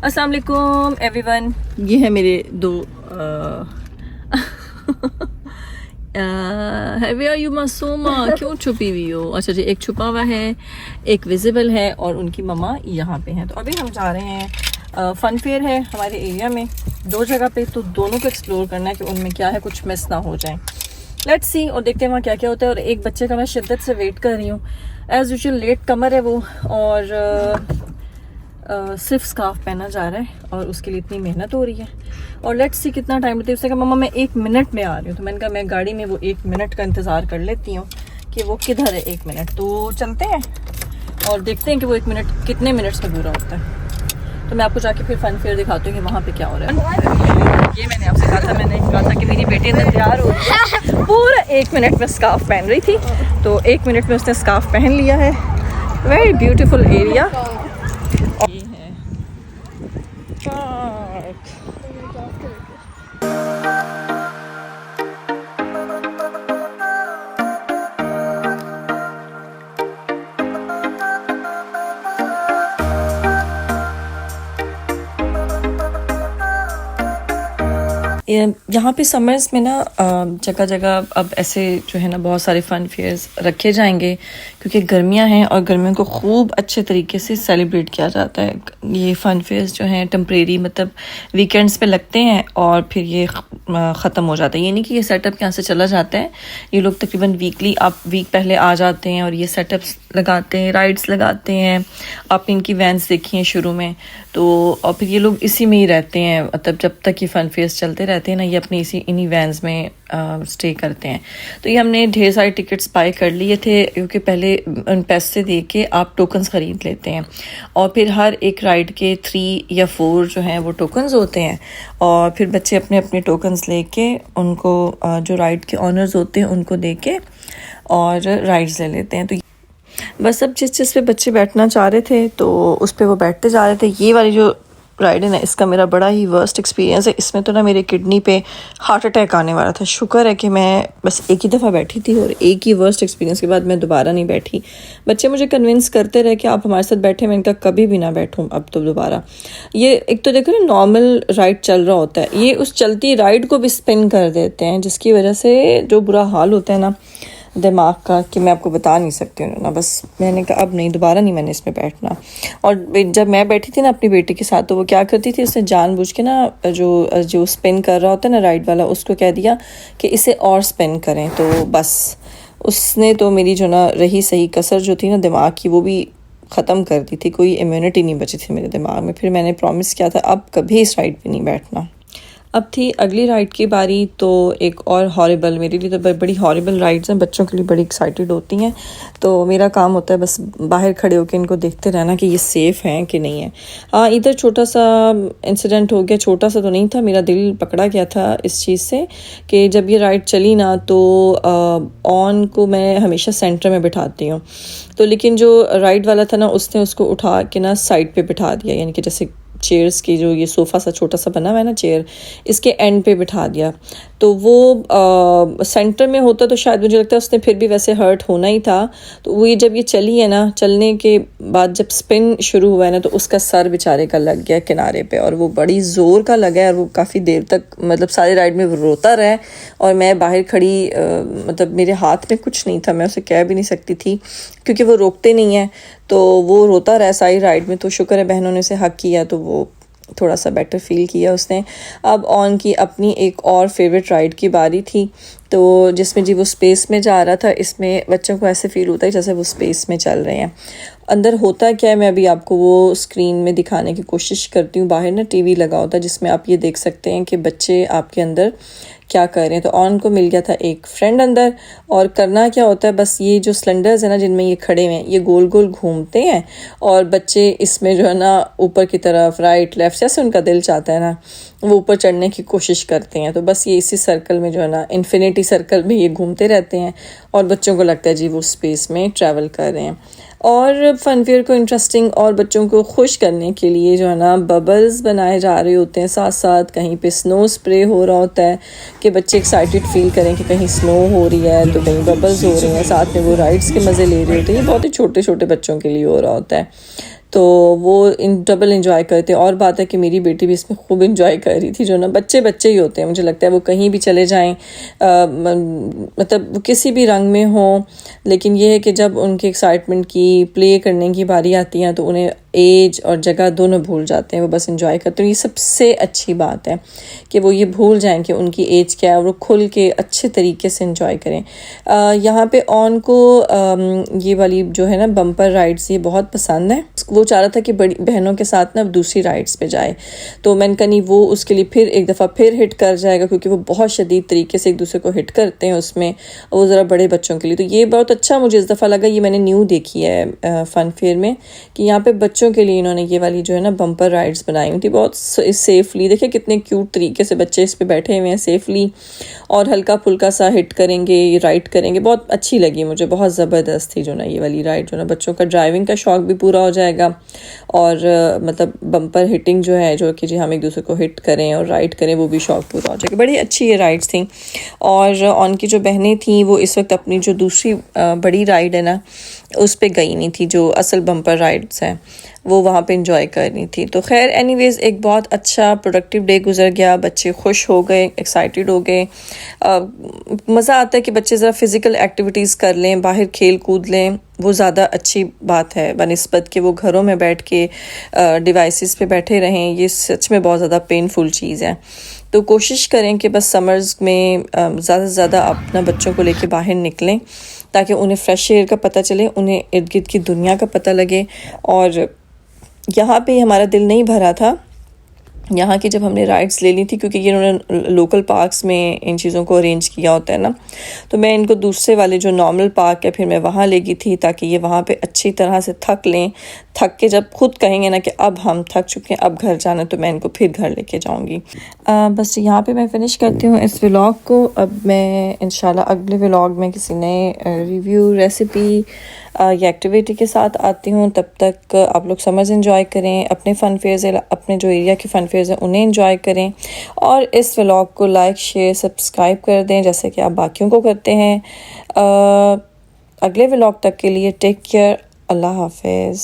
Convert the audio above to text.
अस्सलाम वालेकुम एवरीवन। ये है मेरे दो वेयर यू मासूमा, क्यों छुपी हुई हो? अच्छा जी, एक छुपा हुआ है, एक विजिबल है और उनकी मम्मा यहाँ पे हैं। तो अभी हम जा रहे हैं, फन फेयर है हमारे एरिया में, दो जगह पे, तो दोनों को एक्सप्लोर करना है कि उनमें क्या है, कुछ मिस ना हो जाए। लेट्स सी, और देखते हैं वहाँ क्या क्या होता है। और एक बच्चे का मैं शिद्दत से वेट कर रही हूँ, एज यूजुअल लेट कमर है वो, और सिर्फ स्कार्फ पहना जा रहा है और उसके लिए इतनी मेहनत हो रही है। और लेट्स सी कितना टाइम लेते हैं। उसने कहा मम्मा मैं 1 मिनट में आ रही हूँ, तो मैंने कहा मैं गाड़ी में वो 1 मिनट का इंतज़ार कर लेती हूँ कि वो किधर है 1 मिनट। तो चलते हैं और देखते हैं कि वो 1 मिनट कितने मिनट्स में पूरा होता है। तो मैं आपको जाके फिर फन फेयर दिखाती हूँ कि वहाँ पे क्या हो रहा है। ये मैंने आपसे कहा था कि मेरी बेटी ने तैयार हो रही, पूरा 1 मिनट में स्कार्फ पहन रही थी, तो 1 मिनट में उसने स्कार्फ पहन लिया है। Very beautiful area. ये है पार्क। यहाँ पे समर्स में ना जगह जगह अब ऐसे जो है ना बहुत सारे फ़न फेयर्स रखे जाएंगे, क्योंकि गर्मियाँ हैं और गर्मियों को खूब अच्छे तरीके से सेलिब्रेट किया जाता है। ये फ़न फेयर्स जो हैं टेम्परेरी, मतलब वीकेंड्स पे लगते हैं और फिर ये ख़त्म हो जाता है। ये नहीं कि ये सेटअप यहाँ से चला जाता है, ये लोग तकरीबन वीकली, आप वीक पहले आ जाते हैं और ये सेटअप्स लगाते हैं, राइड्स लगाते हैं। आपने इनकी वैन्स देखी हैं शुरू में, तो और फिर ये लोग इसी में ही रहते हैं, मतलब जब तक ये फ़न फेयर्स चलते रहते हैं ना, ये अपनी इन्हीं वैन्स में स्टे करते हैं। तो ये हमने ढेर सारे टिकट्स बाय कर लिए थे, क्योंकि पहले उन पैसे दे के आप टोकन्स ख़रीद लेते हैं और फिर हर एक राइड के 3 या 4 जो हैं वो टोकन्स होते हैं, और फिर बच्चे अपने अपने टोकन्स लेके उनको जो राइड के ऑनर्स होते हैं उनको दे के और राइड्स ले लेते हैं। तो बस अब जिस पे बच्चे बैठना चाह रहे थे तो उस पर वो बैठते जा रहे थे। ये वाली जो राइड है ना, इसका मेरा बड़ा ही वर्स्ट एक्सपीरियंस है। इसमें तो ना मेरे किडनी पे हार्ट अटैक आने वाला था। शुक्र है कि मैं बस एक ही दफ़ा बैठी थी और एक ही वर्स्ट एक्सपीरियंस के बाद मैं दोबारा नहीं बैठी। बच्चे मुझे कन्विंस करते रहे कि आप हमारे साथ बैठे, मैंने कहा कभी भी ना बैठूँ अब तो दोबारा। ये एक तो देखो ना, नॉर्मल राइड चल रहा होता है, ये उस चलती राइड को भी स्पिन कर देते हैं, जिसकी वजह से जो बुरा हाल होता है ना दिमाग का, कि मैं आपको बता नहीं सकती हूँ ना। बस मैंने कहा अब नहीं, दोबारा नहीं मैंने इसमें बैठना। और जब मैं बैठी थी ना अपनी बेटी के साथ, तो वो क्या करती थी, उसने जानबूझ के ना जो स्पिन कर रहा होता है ना राइड वाला, उसको कह दिया कि इसे और स्पिन करें। तो बस उसने तो मेरी जो ना रही सही कसर जो थी ना दिमाग की, वो भी ख़त्म कर दी थी। कोई इम्यूनिटी नहीं बची थी मेरे दिमाग में। फिर मैंने प्रॉमिस किया था अब कभी इस राइड पर नहीं बैठना। अब थी अगली राइड की बारी, तो एक और हॉरिबल, मेरे लिए तो बड़ी हॉरिबल राइड्स हैं, बच्चों के लिए बड़ी एक्साइटेड होती हैं। तो मेरा काम होता है बस बाहर खड़े होकर इनको देखते रहना कि ये सेफ़ हैं कि नहीं है। हाँ, इधर छोटा सा इंसिडेंट हो गया, छोटा सा तो नहीं था, मेरा दिल पकड़ा गया था इस चीज़ से कि जब ये राइड चली ना, तो ऑन को मैं हमेशा सेंटर में बिठाती हूँ, तो लेकिन जो राइड वाला था ना, उसने उसको उठा के ना साइड पे बिठा दिया, यानी कि जैसे चेयर्स की जो ये सोफ़ा सा छोटा सा बना हुआ है ना चेयर, इसके एंड पे बिठा दिया। तो वो सेंटर में होता तो शायद मुझे लगता है उसने फिर भी वैसे हर्ट होना ही था। तो वो जब ये चली है ना, चलने के बाद जब स्पिन शुरू हुआ है ना, तो उसका सर बेचारे का लग गया किनारे पे, और वो बड़ी ज़ोर का लगा है, और वो काफ़ी देर तक, मतलब सारी राइड में रोता रहा। और मैं बाहर खड़ी, मतलब मेरे हाथ में कुछ नहीं था, मैं उसे कह भी नहीं सकती थी क्योंकि वो रोकते नहीं हैं, तो वो रोता रहा सारी राइड में। तो शुक्र है बहनों ने उसे हक किया, तो वो थोड़ा सा बेटर फील किया उसने। अब ऑन की अपनी एक और फेवरेट राइड की बारी थी, तो जिसमें जी वो स्पेस में जा रहा था। इसमें बच्चों को ऐसे फील होता है जैसे वो स्पेस में चल रहे हैं। अंदर होता क्या है, मैं अभी आपको वो स्क्रीन में दिखाने की कोशिश करती हूँ। बाहर ना टीवी लगा होता है जिसमें आप ये देख सकते हैं कि बच्चे आपके अंदर क्या कर रहे हैं। तो ऑन को मिल गया था एक फ्रेंड अंदर, और करना क्या होता है, बस ये जो सिलेंडर्स है ना जिनमें ये खड़े हुए हैं, ये गोल गोल घूमते हैं, और बच्चे इसमें जो है ना ऊपर की तरफ, राइट लेफ़्ट, जैसे उनका दिल चाहता है ना, वो ऊपर चढ़ने की कोशिश करते हैं। तो बस ये इसी सर्कल में जो है ना, इन्फिनिटी सर्कल में ये घूमते रहते हैं, और बच्चों को लगता है जी वो स्पेस में ट्रैवल कर रहे हैं। और फन फेयर को इंटरेस्टिंग और बच्चों को खुश करने के लिए जो है ना बबल्स बनाए जा रहे होते हैं, साथ साथ कहीं पे स्नो स्प्रे हो रहा होता है कि बच्चे एक्साइटेड फील करें कि कहीं स्नो हो रही है तो कहीं बबल्स हो रही हैं, साथ में वो राइड्स के मज़े ले रहे होते हैं। ये बहुत ही छोटे छोटे बच्चों के लिए हो रहा होता है। तो वो डबल इंजॉय करते हैं। और बात है कि मेरी बेटी भी इसमें खूब इंजॉय कर रही थी। जो ना बच्चे बच्चे ही होते हैं, मुझे लगता है वो कहीं भी चले जाएं, मतलब किसी भी रंग में हो, लेकिन ये है कि जब उनकी एक्साइटमेंट की प्ले करने की बारी आती है तो उन्हें एज और जगह दोनों भूल जाते हैं, वो बस इंजॉय करते हैं। ये सबसे अच्छी बात है कि वो ये भूल जाएं कि उनकी एज क्या है और वो खुल के अच्छे तरीके से इंजॉय करें। यहाँ पे ऑन को ये वाली जो है ना बम्पर राइड्स ये बहुत पसंद है। वो चाह रहा था कि बड़ी बहनों के साथ ना दूसरी राइड्स पे जाए, तो मैंने कहा नहीं, वो उसके लिए फिर एक दफ़ा फिर हिट कर जाएगा, क्योंकि वो बहुत शदीद तरीके से एक दूसरे को हिट करते हैं उसमें, और वो ज़रा बड़े बच्चों के लिए। तो ये बहुत अच्छा मुझे इस दफ़ा लगा, ये मैंने न्यू देखी है फ़न फेयर में, कि यहाँ पे बच्चों के लिए इन्होंने ये वाली जो है ना बम्पर राइड्स बनाई हुई थी बहुत सेफली। देखिए कितने क्यूट तरीके से बच्चे इस पे बैठे हुए हैं सेफली, और हल्का फुल्का सा हिट करेंगे, राइड करेंगे। बहुत अच्छी लगी मुझे, बहुत ज़बरदस्त थी जो ना ये वाली राइड। जो ना बच्चों का ड्राइविंग का शौक भी पूरा हो जाएगा, और मतलब बम्पर हिटिंग जो है, जो कि जी हम एक दूसरे को हिट करें और राइड करें, वो भी शौक पूरा हो जाएगा। बड़ी अच्छी ये राइड्स थी। और ऑन की जो बहनें थी वो इस वक्त अपनी जो दूसरी बड़ी राइड है ना उस पे गई नहीं थी, जो असल बम्पर राइड्स हैं वो वहाँ पे इंजॉय करनी थी। तो खैर एनीवेज एक बहुत अच्छा प्रोडक्टिव डे गुजर गया, बच्चे खुश हो गए, एक्साइटेड हो गए। मज़ा आता है कि बच्चे ज़रा फ़िज़िकल एक्टिविटीज़ कर लें, बाहर खेल कूद लें, वो ज़्यादा अच्छी बात है बनिस्बत कि वो घरों में बैठ के डिवाइसेस पे बैठे रहें। ये सच में बहुत ज़्यादा पेनफुल चीज़ है। तो कोशिश करें कि बस समर्स में ज़्यादा से ज़्यादा अपना बच्चों को लेके बाहर निकलें, ताकि उन्हें फ्रेश एयर का पता चले, उन्हें इर्द गिर्द की दुनिया का पता लगे। और यहाँ पे हमारा दिल नहीं भरा था यहाँ की जब हमने राइड्स ले ली थी, क्योंकि ये उन्होंने लोकल पार्क्स में इन चीज़ों को अरेंज किया होता है ना, तो मैं इनको दूसरे वाले जो नॉर्मल पार्क है फिर मैं वहाँ ले गई थी, ताकि ये वहाँ पे अच्छी तरह से थक लें। थक के जब खुद कहेंगे ना कि अब हम थक चुके हैं, अब घर जाना, तो मैं इनको फिर घर लेके जाऊँगी। बस यहाँ पे मैं फ़िनिश करती हूँ इस व्लॉग को। अब मैं इंशाल्लाह अगले व्लॉग में किसी नए रिव्यू, रेसिपी या एक्टिविटी के साथ आती हूँ। तब तक आप लोग समर्स एंजॉय करें, अपने फ़न फेयर्स, अपने जो एरिया के फ़न फेयर्स हैं उन्हें एंजॉय करें, और इस व्लॉग को लाइक, शेयर, सब्सक्राइब कर दें जैसे कि आप बाकियों को करते हैं। अगले व्लॉग तक के लिए टेक केयर, अल्लाह हाफिज़।